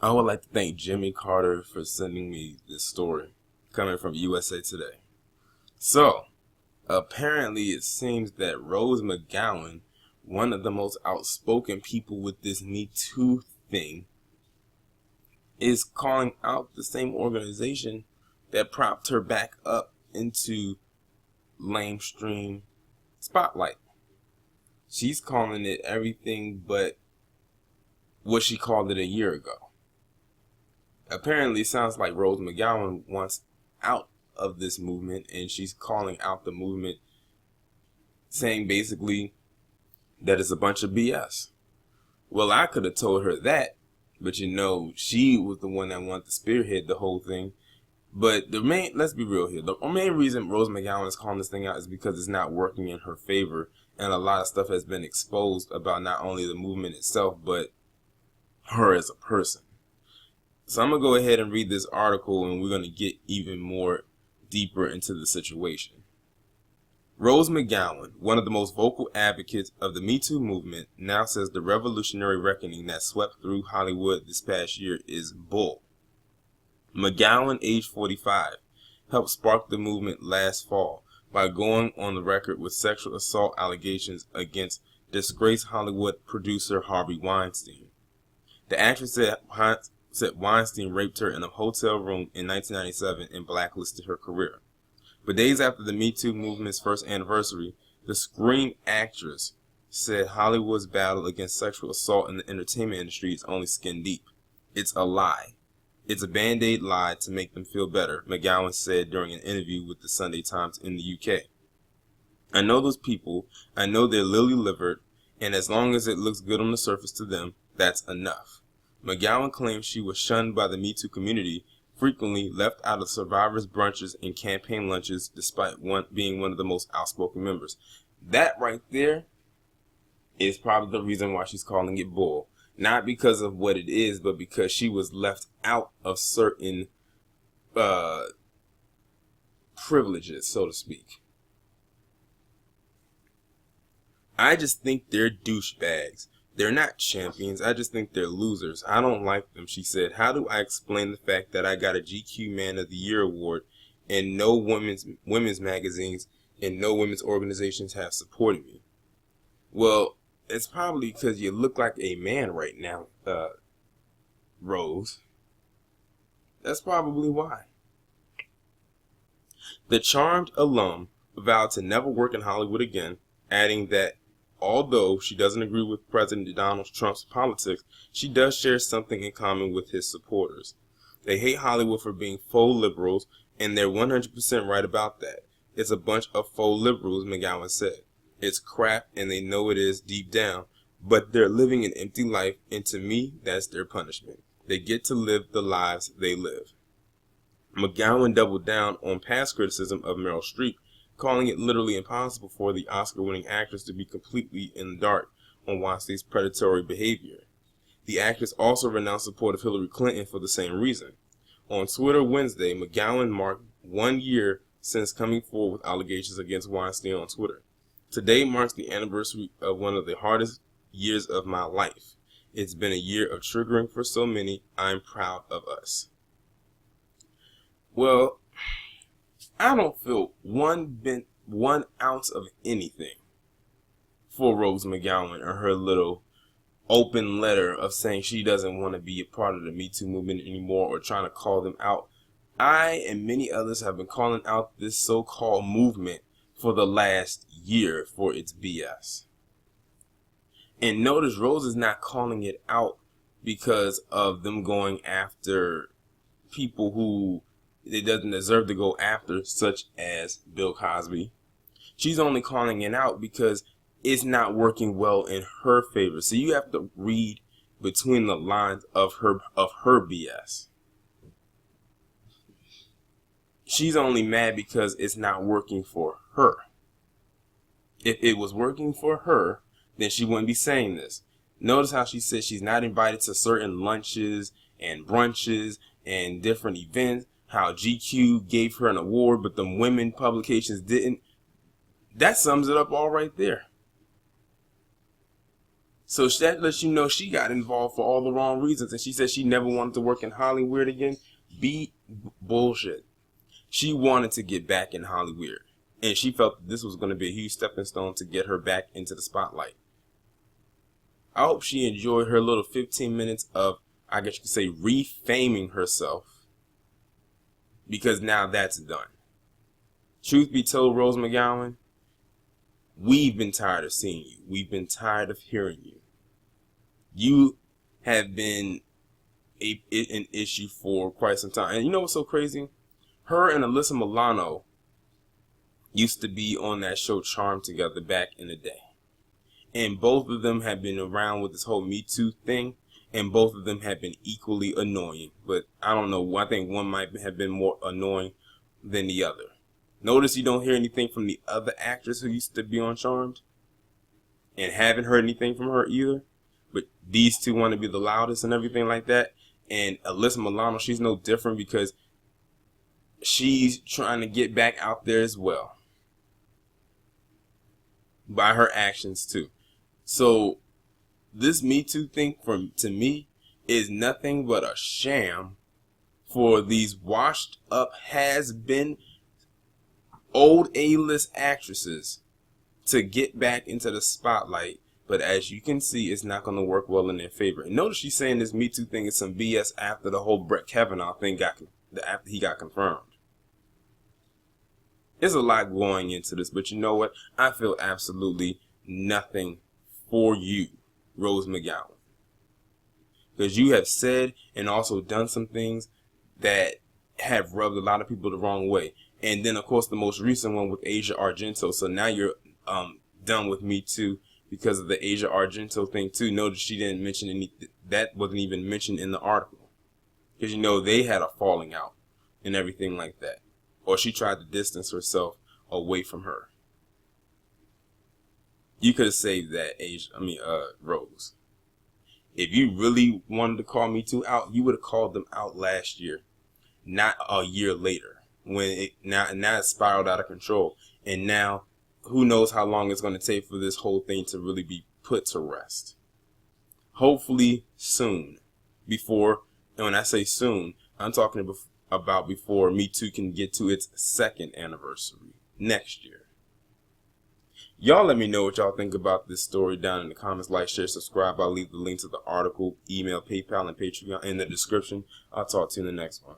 I would like to thank Jimmy Carter for sending me this story coming from USA Today. So, apparently it seems that Rose McGowan, one of the most outspoken people with this Me Too thing, is calling out the same organization that propped her back up into lamestream spotlight. She's calling it everything but what she called it a year ago. Apparently, it sounds like Rose McGowan wants out of this movement, and she's calling out the movement, saying basically that it's a bunch of BS. Well, I could have told her that, but she was the one that wanted to spearhead the whole thing. But let's be real here, the main reason Rose McGowan is calling this thing out is because it's not working in her favor, and a lot of stuff has been exposed about not only the movement itself, but her as a person. So I'm going to go ahead and read this article, and we're going to get even more deeper into the situation. Rose McGowan, one of the most vocal advocates of the Me Too movement, now says the revolutionary reckoning that swept through Hollywood this past year is bull. McGowan, age 45, helped spark the movement last fall by going on the record with sexual assault allegations against disgraced Hollywood producer Harvey Weinstein. The actress said Weinstein raped her in a hotel room in 1997 and blacklisted her career. But days after the Me Too movement's first anniversary, the Scream actress said Hollywood's battle against sexual assault in the entertainment industry is only skin deep. It's a lie. It's a band-aid lie to make them feel better, McGowan said during an interview with the Sunday Times in the UK. I know those people, I know they're lily-livered, and as long as it looks good on the surface to them, that's enough. McGowan claims she was shunned by the Me Too community, frequently left out of survivors' brunches and campaign lunches despite being one of the most outspoken members. That right there is probably the reason why she's calling it bull. Not because of what it is, but because she was left out of certain privileges, so to speak. I just think they're douchebags. They're not champions. I just think they're losers. I don't like them, she said. How do I explain the fact that I got a GQ Man of the Year award and no women's magazines and no women's organizations have supported me? Well, it's probably because you look like a man right now, Rose. That's probably why. The charmed alum vowed to never work in Hollywood again, adding that although she doesn't agree with President Donald Trump's politics, she does share something in common with his supporters. They hate Hollywood for being faux liberals, and they're 100% right about that. It's a bunch of faux liberals, McGowan said. It's crap, and they know it is deep down, but they're living an empty life, and to me, that's their punishment. They get to live the lives they live. McGowan doubled down on past criticism of Meryl Streep, calling it literally impossible for the Oscar-winning actress to be completely in the dark on Weinstein's predatory behavior. The actress also renounced support of Hillary Clinton for the same reason. On Twitter Wednesday, McGowan marked 1 year since coming forward with allegations against Weinstein on Twitter. Today marks the anniversary of one of the hardest years of my life. It's been a year of triggering for so many. I'm proud of us. Well, I don't feel one ounce of anything for Rose McGowan or her little open letter of saying she doesn't want to be a part of the Me Too movement anymore or trying to call them out. I and many others have been calling out this so-called movement for the last year for its BS. And notice Rose is not calling it out because of them going after people who it doesn't deserve to go after, such as Bill Cosby. She's only calling it out because it's not working well in her favor. So you have to read between the lines of her BS. She's only mad because it's not working for her. If it was working for her, then she wouldn't be saying this. Notice how she said she's not invited to certain lunches and brunches and different events. How GQ gave her an award, but the women publications didn't. That sums it up all right there. So that lets you know she got involved for all the wrong reasons. And she said she never wanted to work in Hollywood again. Bullshit. She wanted to get back in Hollywood. And she felt that this was going to be a huge stepping stone to get her back into the spotlight. I hope she enjoyed her little 15 minutes of, I guess you could say, refaming herself. Because now that's done. Truth be told, Rose McGowan, we've been tired of seeing you. We've been tired of hearing you. You have been an issue for quite some time. And you know what's so crazy? Her and Alyssa Milano used to be on that show Charmed together back in the day. And both of them have been around with this whole Me Too thing. And both of them have been equally annoying. But I don't know. I think one might have been more annoying than the other. Notice you don't hear anything from the other actress who used to be on Charmed. And haven't heard anything from her either. But these two want to be the loudest and everything like that. And Alyssa Milano, she's no different because she's trying to get back out there as well. By her actions too. So this Me Too thing, to me, is nothing but a sham for these washed up, has-been, old A-list actresses to get back into the spotlight. But as you can see, it's not going to work well in their favor. And notice she's saying this Me Too thing is some BS after the whole Brett Kavanaugh thing after he got confirmed. There's a lot going into this, but you know what? I feel absolutely nothing for you, Rose McGowan. Because you have said and also done some things that have rubbed a lot of people the wrong way. And then, of course, the most recent one with Asia Argento. So now you're done with Me Too because of the Asia Argento thing, too. Notice she didn't mention anything. That wasn't even mentioned in the article. Because, you know, they had a falling out and everything like that. Or she tried to distance herself away from her. You could have saved that, Rose. If you really wanted to call Me Too out, you would have called them out last year, not a year later, when it now it's spiraled out of control. And now, who knows how long it's going to take for this whole thing to really be put to rest. Hopefully soon. And when I say soon, I'm talking about before Me Too can get to its second anniversary next year. Y'all let me know what y'all think about this story down in the comments. Like, share, subscribe. I'll leave the link to the article, email, PayPal, and Patreon in the description. I'll talk to you in the next one.